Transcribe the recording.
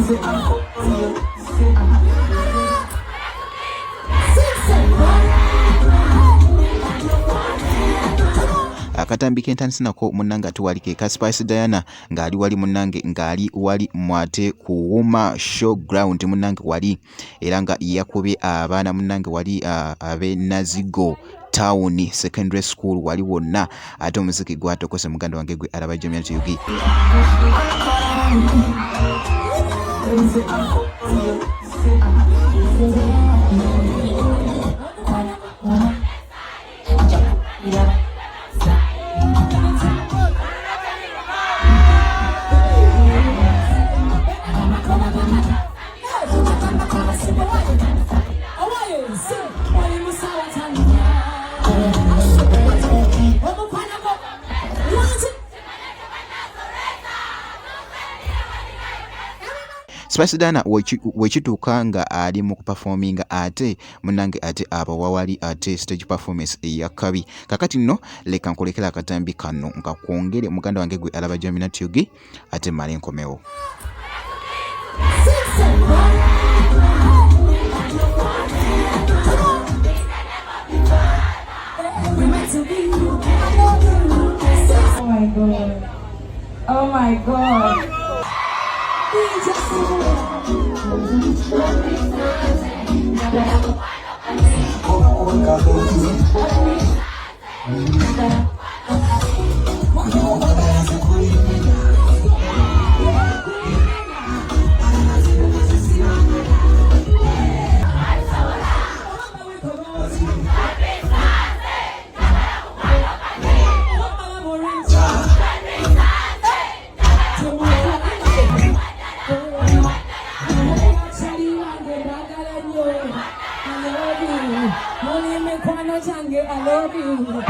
Akatambi k'entansinako munnange ate wali ke ka Spice Diana ng'ali wali munnange ng'ali wali mwate ku Wuma Showground munnange wali era nga yakubye abaana munnange wali abe Nazigo Town Secondary School wali wonna ate omuziki gwatokose muganda wange gwe alaba Nutty yugi. Spice Diana wekituuka nga ali mu kuperforminga ate munnange ate abawawali ate stage performance eyakabi. Kakati nno leka nkolekera akatambi kano nga kwongere muganda wange gwe alaba Nutty yugi ate male nkomewo. Oh my God. I love you.